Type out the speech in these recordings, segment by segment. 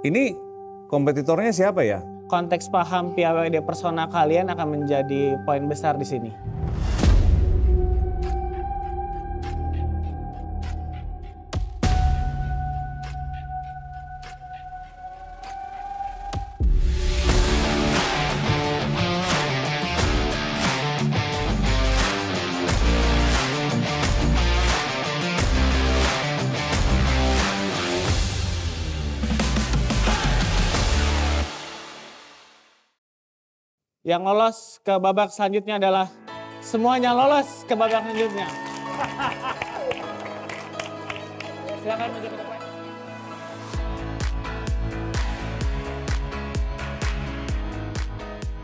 Ini kompetitornya siapa ya? Konteks paham piawai de persona kalian akan menjadi poin besar di sini. Yang lolos ke babak selanjutnya adalah semuanya lolos ke babak selanjutnya. Silakan maju ke depan.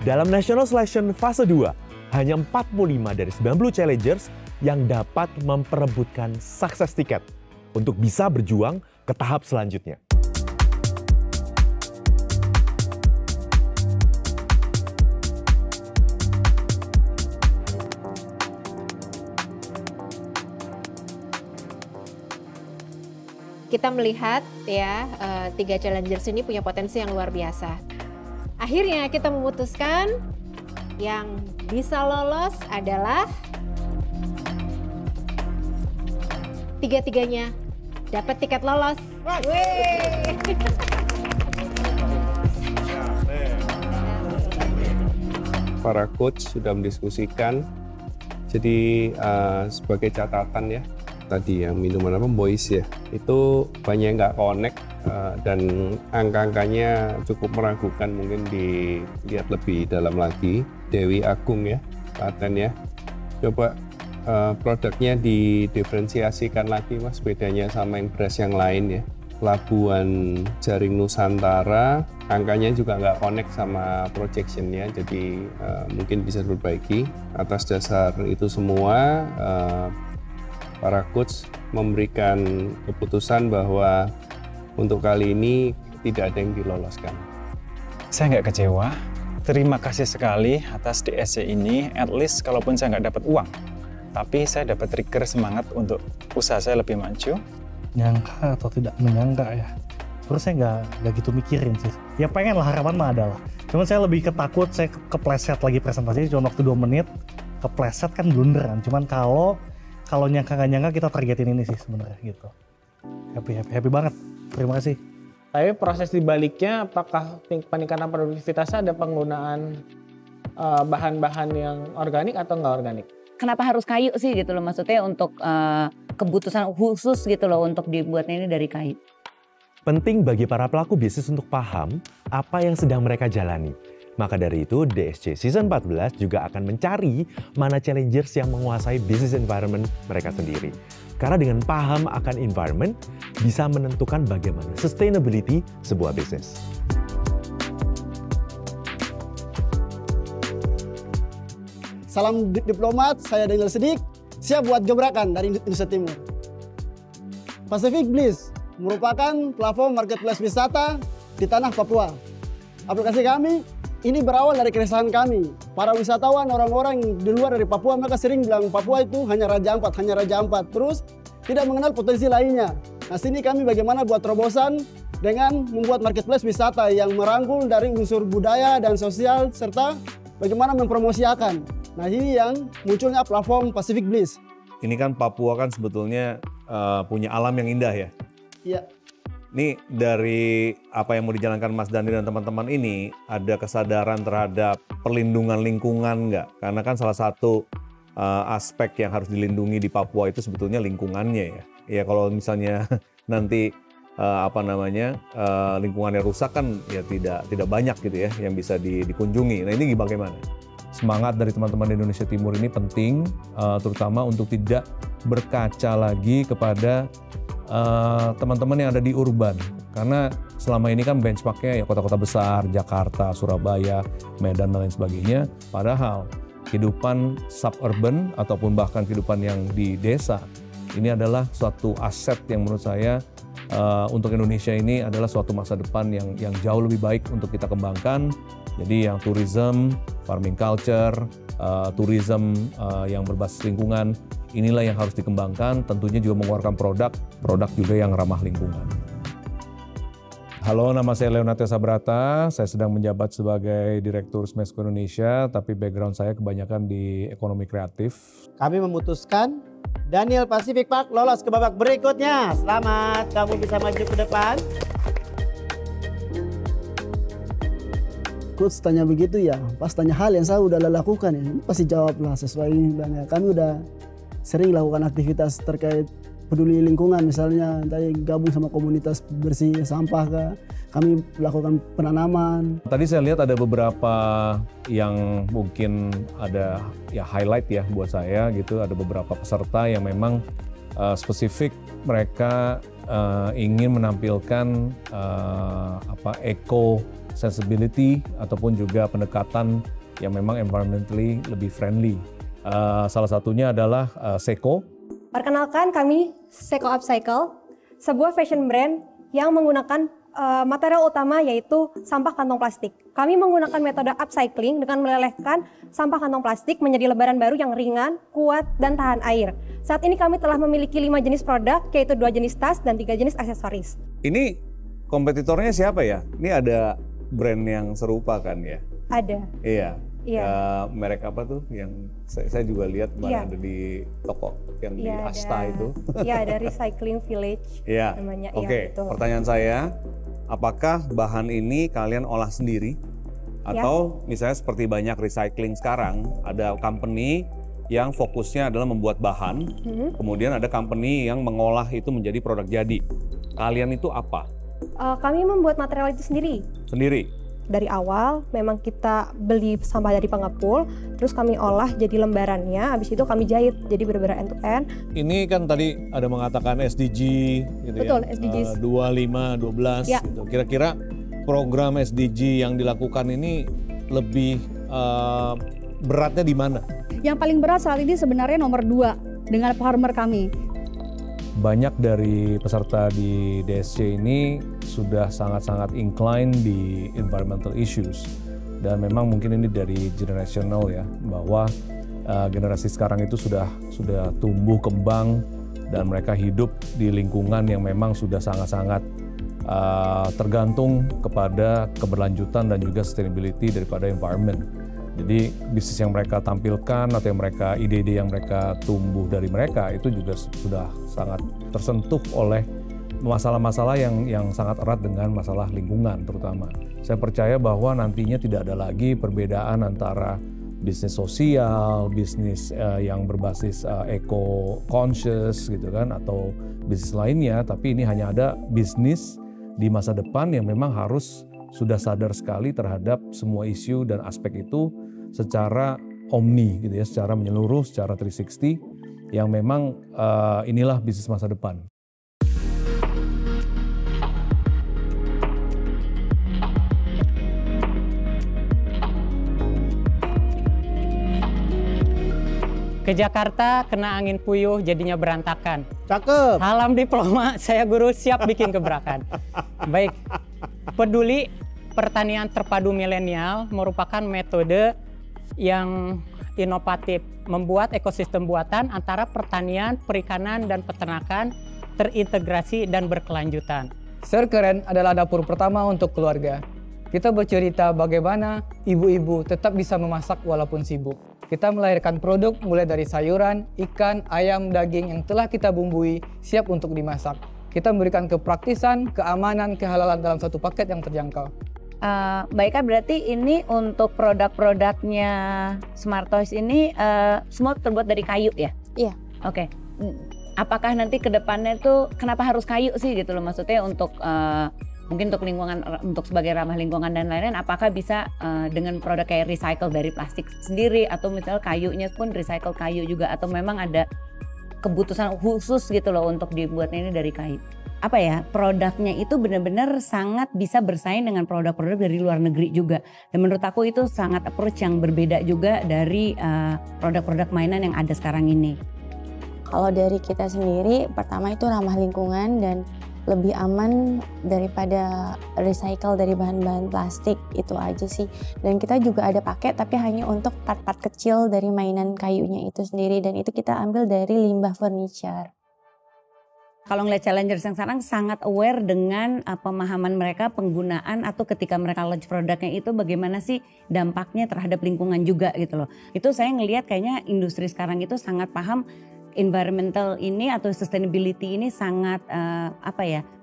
Dalam National Selection fase 2, hanya 45 dari 90 challengers yang dapat memperebutkan sukses tiket untuk bisa berjuang ke tahap selanjutnya. Kita melihat ya, 3 challengers ini punya potensi yang luar biasa. Akhirnya kita memutuskan yang bisa lolos adalah tiga-tiganya dapat tiket lolos. Para coach sudah mendiskusikan, jadi sebagai catatan ya, tadi yang minuman apa boys ya, itu banyak yang nggak connect dan angka-angkanya cukup meragukan, mungkin dilihat lebih dalam lagi. Dewi Agung ya, Klaten ya, coba produknya didiferensiasikan lagi mas, bedanya sama yang beras yang lain ya. Labuan Jaring Nusantara angkanya juga nggak connect sama projectionnya, jadi mungkin bisa diperbaiki. Atas dasar itu semua para coach memberikan keputusan bahwa untuk kali ini tidak ada yang diloloskan. Saya nggak kecewa, terima kasih sekali atas DSC ini, at least kalaupun saya nggak dapat uang, tapi saya dapat trigger semangat untuk usaha saya lebih maju. Nyangka atau tidak menyangka ya, terus saya nggak gitu mikirin sih. Ya pengen lah, harapan mah ada lah. Cuman saya lebih ketakut, saya kepleset lagi presentasi, cuma waktu 2 menit, kepleset kan blunderan. Cuman kalau nyangka nggak nyangka kita targetin ini sih sebenarnya gitu. Happy banget. Terima kasih. Tapi proses di baliknya, apakah peningkatan produktivitasnya ada penggunaan bahan-bahan yang organik atau nggak organik? Kenapa harus kayu sih gitu loh, maksudnya untuk kebutuhan khusus gitu loh untuk dibuatnya ini dari kayu. Penting bagi para pelaku bisnis untuk paham apa yang sedang mereka jalani. Maka dari itu, DSC Season 14 juga akan mencari mana challengers yang menguasai business environment mereka sendiri. Karena dengan paham akan environment, bisa menentukan bagaimana sustainability sebuah bisnis. Salam diplomat, saya Daniel Sidik, siap buat gebrakan dari Indonesia Timur. Pacific Bliss merupakan platform marketplace wisata di tanah Papua. Aplikasi kami ini berawal dari keresahan kami. Para wisatawan, orang-orang di luar dari Papua, mereka sering bilang Papua itu hanya Raja Ampat, terus tidak mengenal potensi lainnya. Nah, sini kami bagaimana buat terobosan dengan membuat marketplace wisata yang merangkul dari unsur budaya dan sosial, serta bagaimana mempromosikan. Nah, ini yang munculnya platform Pacific Bliss. Ini kan Papua kan sebetulnya punya alam yang indah ya. Iya. Ini dari apa yang mau dijalankan Mas Dandi dan teman-teman ini, ada kesadaran terhadap perlindungan lingkungan nggak? Karena kan salah satu aspek yang harus dilindungi di Papua itu sebetulnya lingkungannya ya. Ya kalau misalnya nanti lingkungannya rusak kan ya tidak banyak gitu ya yang bisa dikunjungi. Nah ini bagaimana? Semangat dari teman-teman Indonesia Timur ini penting, terutama untuk tidak berkaca lagi kepada teman-teman yang ada di urban, karena selama ini kan benchmarknya ya kota-kota besar, Jakarta, Surabaya, Medan dan lain sebagainya. Padahal kehidupan suburban ataupun bahkan kehidupan yang di desa ini adalah suatu aset yang menurut saya untuk Indonesia ini adalah suatu masa depan yang jauh lebih baik untuk kita kembangkan. Jadi yang tourism, farming culture, tourism yang berbasis lingkungan, inilah yang harus dikembangkan, tentunya juga mengeluarkan produk juga yang ramah lingkungan. Halo, nama saya Leonardo Sabrata. Saya sedang menjabat sebagai Direktur Smesco Indonesia, tapi background saya kebanyakan di ekonomi kreatif. Kami memutuskan Daniel Pacific Park lolos ke babak berikutnya. Selamat, kamu bisa maju ke depan. Coach tanya begitu ya, pas tanya hal yang saya udah lakukan ya, pasti jawablah sesuai ini Bang ya. Kami udah sering lakukan aktivitas terkait peduli lingkungan, misalnya tadi gabung sama komunitas bersih sampah kah. Kami melakukan penanaman. Tadi saya lihat ada beberapa yang mungkin ada ya highlight ya buat saya gitu. Ada beberapa peserta yang memang spesifik mereka ingin menampilkan eco sensibility ataupun juga pendekatan yang memang environmentally lebih friendly. Salah satunya adalah Seco. Perkenalkan, kami Seco Upcycle, sebuah fashion brand yang menggunakan material utama yaitu sampah kantong plastik. Kami menggunakan metode upcycling dengan melelehkan sampah kantong plastik menjadi lembaran baru yang ringan, kuat, dan tahan air. Saat ini kami telah memiliki 5 jenis produk, yaitu 2 jenis tas dan 3 jenis aksesoris. Ini kompetitornya siapa ya? Ini ada brand yang serupa kan ya? Ada. Iya. Iya. Merek apa tuh yang saya juga lihat kemarin ada di toko yang di Asta itu. Iya, ada Recycling Village namanya. Oke, pertanyaan saya, apakah bahan ini kalian olah sendiri? Atau misalnya seperti banyak recycling sekarang, ada company yang fokusnya adalah membuat bahan, kemudian ada company yang mengolah itu menjadi produk jadi. Kalian itu apa? Kami membuat material itu sendiri. Sendiri? Dari awal memang kita beli sampah dari pengepul, terus kami olah jadi lembarannya, habis itu kami jahit jadi benar-benar end to end. Ini kan tadi ada mengatakan SDG gitu. Betul, ya. SDGs. 25, 12 gitu. Kira-kira program SDG yang dilakukan ini lebih beratnya di mana? Yang paling berat saat ini sebenarnya nomor 2 dengan farmer kami. Banyak dari peserta di DSC ini sudah sangat-sangat incline di environmental issues, dan memang mungkin ini dari generational ya, bahwa generasi sekarang itu sudah tumbuh kembang dan mereka hidup di lingkungan yang memang sudah sangat-sangat tergantung kepada keberlanjutan dan juga sustainability daripada environment. Jadi bisnis yang mereka tampilkan atau yang mereka ide-ide yang mereka tumbuh dari mereka itu juga sudah sangat tersentuh oleh masalah-masalah yang sangat erat dengan masalah lingkungan terutama. Saya percaya bahwa nantinya tidak ada lagi perbedaan antara bisnis sosial, bisnis yang berbasis eco-conscious gitu kan, atau bisnis lainnya, tapi ini hanya ada bisnis di masa depan yang memang harus sudah sadar sekali terhadap semua isu dan aspek itu secara omni gitu ya, secara menyeluruh, secara 360 yang memang inilah bisnis masa depan. Ke Jakarta kena angin puyuh jadinya berantakan. Cakep. Salam diploma, saya guru siap bikin gebrakan. Baik, peduli pertanian terpadu milenial merupakan metode yang inovatif, membuat ekosistem buatan antara pertanian, perikanan, dan peternakan terintegrasi dan berkelanjutan. Serkeren adalah dapur pertama untuk keluarga. Kita bercerita bagaimana ibu-ibu tetap bisa memasak walaupun sibuk. Kita melahirkan produk mulai dari sayuran, ikan, ayam, daging yang telah kita bumbui, siap untuk dimasak. Kita memberikan kepraktisan, keamanan, kehalalan dalam satu paket yang terjangkau. Baik, kan berarti ini untuk produk-produknya Smart Toys ini semua terbuat dari kayu ya? Iya. Oke. Apakah nanti ke depannya tuh kenapa harus kayu sih gitu loh, maksudnya untuk mungkin untuk lingkungan, untuk sebagai ramah lingkungan dan lain-lain, apakah bisa dengan produk kayak recycle dari plastik sendiri, atau misalnya kayunya pun recycle kayu juga, atau memang ada kebutuhan khusus gitu loh untuk dibuatnya ini dari kayu? Apa ya, produknya itu benar-benar sangat bisa bersaing dengan produk-produk dari luar negeri juga. Dan menurut aku itu sangat approach yang berbeda juga dari produk-produk mainan yang ada sekarang ini. Kalau dari kita sendiri, pertama itu ramah lingkungan dan lebih aman daripada recycle dari bahan-bahan plastik, itu aja sih. Dan kita juga ada pakai tapi hanya untuk part-part kecil dari mainan kayunya itu sendiri, dan itu kita ambil dari limbah furniture. kalau ngeliat challengers yang sekarang sangat aware dengan pemahaman mereka penggunaan atau ketika mereka launch produknya itu bagaimana sih dampaknya terhadap lingkungan juga gitu loh. Itu saya ngelihat kayaknya industri sekarang itu sangat paham environmental ini atau sustainability ini sangat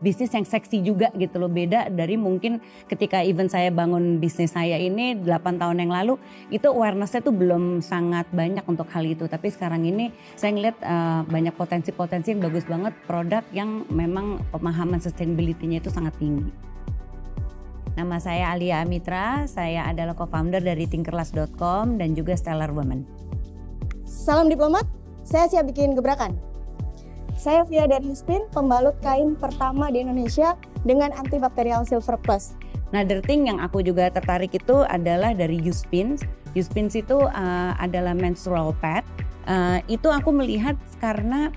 bisnis yang seksi juga gitu loh. Beda dari mungkin ketika even saya bangun bisnis saya ini 8 tahun yang lalu itu awareness-nya tuh belum sangat banyak untuk hal itu. Tapi sekarang ini saya ngeliat banyak potensi-potensi yang bagus banget produk yang memang pemahaman sustainability-nya itu sangat tinggi. Nama saya Alia Amitra, saya adalah co-founder dari Tinkerlust.com dan juga Stellar Women. Salam diplomat. Saya siap bikin gebrakan. Saya Via dari Yuspin, pembalut kain pertama di Indonesia dengan antibakterial Silver Plus. Another thing yang aku juga tertarik itu adalah dari Yuspin. Yuspin itu adalah menstrual pad. Itu aku melihat karena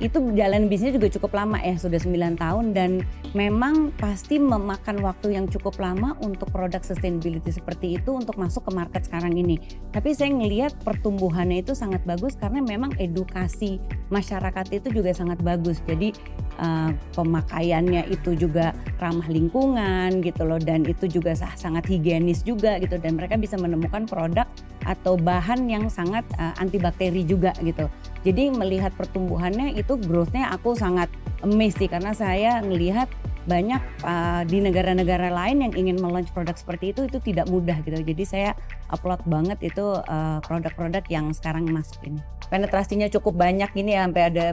itu jalan bisnisnya juga cukup lama ya, sudah 9 tahun dan memang pasti memakan waktu yang cukup lama untuk produk sustainability seperti itu untuk masuk ke market sekarang ini. Tapi saya ngelihat pertumbuhannya itu sangat bagus karena memang edukasi masyarakat itu juga sangat bagus. Jadi pemakaiannya itu juga ramah lingkungan gitu loh dan itu juga sangat higienis juga gitu dan mereka bisa menemukan produk atau bahan yang sangat antibakteri juga gitu. Jadi melihat pertumbuhannya itu growth-nya aku sangat amazed sih karena saya ngelihat banyak di negara-negara lain yang ingin melaunch produk seperti itu tidak mudah gitu. Jadi saya upload banget itu produk-produk yang sekarang masuk ini. Penetrasinya cukup banyak ini ya, sampai ada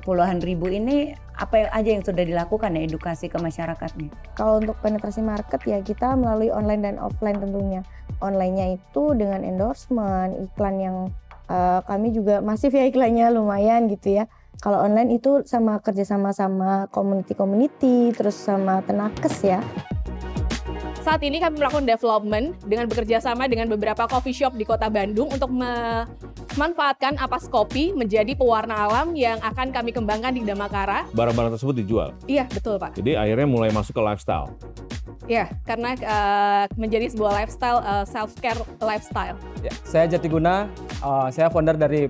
puluhan ribu ini. Apa aja yang sudah dilakukan ya edukasi ke masyarakatnya? Kalau untuk penetrasi market ya kita melalui online dan offline tentunya. Online-nya itu dengan endorsement, iklan yang kami juga masif ya iklannya lumayan gitu ya. Kalau online itu sama kerjasama sama community, terus sama Tenakes ya. Saat ini kami melakukan development dengan bekerja sama dengan beberapa coffee shop di kota Bandung untuk memanfaatkan ampas kopi menjadi pewarna alam yang akan kami kembangkan di Damakara. Barang-barang tersebut dijual? Iya, betul Pak. Jadi akhirnya mulai masuk ke lifestyle? Ya, karena menjadi sebuah lifestyle, self-care lifestyle. Ya, saya Jatiguna, saya founder dari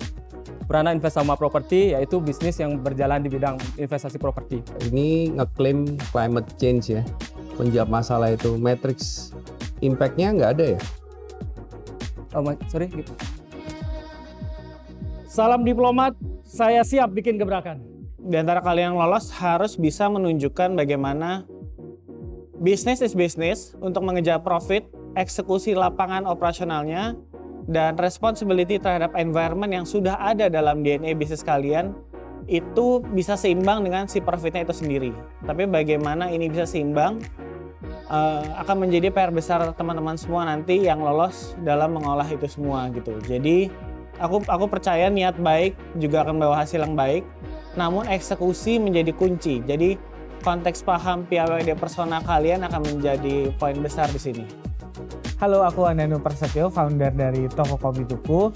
Prana Investama Property, yaitu bisnis yang berjalan di bidang investasi properti. Ini ngeklaim climate change ya, menjawab masalah itu. Matrix impact-nya nggak ada ya? Sorry. Salam diplomat, saya siap bikin gebrakan. Di antara kalian yang lolos harus bisa menunjukkan bagaimana bisnis is bisnis untuk mengejar profit, eksekusi lapangan operasionalnya, dan responsibility terhadap environment yang sudah ada dalam DNA bisnis kalian itu bisa seimbang dengan si profitnya itu sendiri. Tapi bagaimana ini bisa seimbang akan menjadi PR besar teman-teman semua nanti yang lolos dalam mengolah itu semua gitu. Jadi aku percaya niat baik juga akan membawa hasil yang baik, namun eksekusi menjadi kunci. Jadi konteks paham PIWD persona kalian akan menjadi poin besar di sini. Halo, aku Andanu Prasetyo, founder dari Toko Kopi Tuku.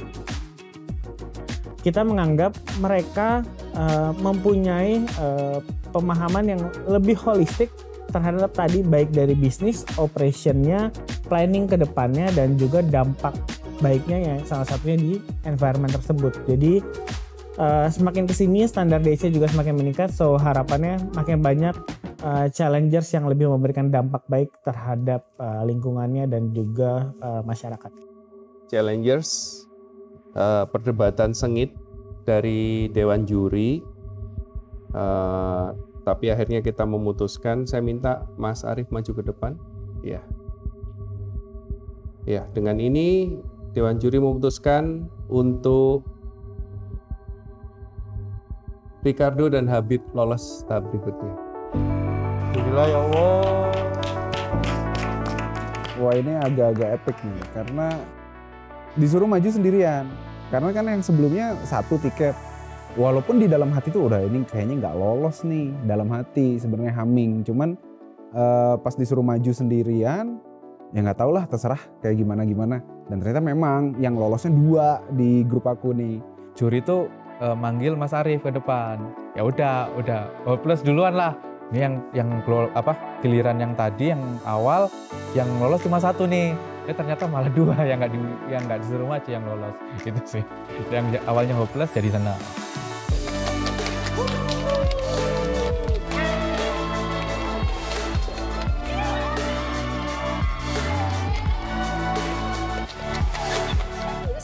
Kita menganggap mereka mempunyai pemahaman yang lebih holistik terhadap tadi baik dari bisnis, operationnya, planning ke depannya, dan juga dampak baiknya ya salah satunya di environment tersebut. Jadi semakin kesini standar DSC juga semakin meningkat, so harapannya makin banyak challengers yang lebih memberikan dampak baik terhadap lingkungannya dan juga masyarakat. Challengers, perdebatan sengit dari Dewan Juri, tapi akhirnya kita memutuskan, saya minta Mas Arief maju ke depan. Ya, dengan ini Dewan Juri memutuskan untuk Ricardo dan Habib lolos tahap berikutnya. Alhamdulillah ya Allah. Wah, ini agak-agak epic nih karena disuruh maju sendirian. Karena kan yang sebelumnya 1 tiket. Walaupun di dalam hati tuh udah ini kayaknya nggak lolos nih dalam hati sebenarnya humming. Cuman pas disuruh maju sendirian ya nggak tau lah, terserah kayak gimana. Dan ternyata memang yang lolosnya 2 di grup aku nih. Juri tuh manggil Mas Arief ke depan. Ya udah plus duluan lah. Ini yang giliran yang tadi yang awal yang lolos cuma 1 nih. Ternyata malah 2 yang nggak disuruh maju yang lolos. Gitu sih. Yang awalnya hopeless jadi senang.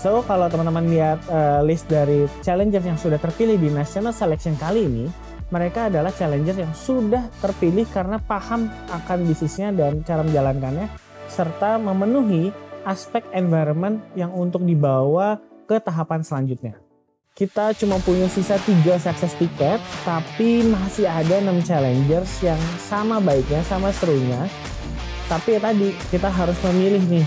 So kalau teman-teman lihat list dari challengers yang sudah terpilih di National Selection kali ini, mereka adalah challengers yang sudah terpilih karena paham akan bisnisnya dan cara menjalankannya, serta memenuhi aspek environment yang untuk dibawa ke tahapan selanjutnya. Kita cuma punya sisa 3 success ticket, tapi masih ada 6 challengers yang sama baiknya, sama serunya. Tapi ya tadi, kita harus memilih nih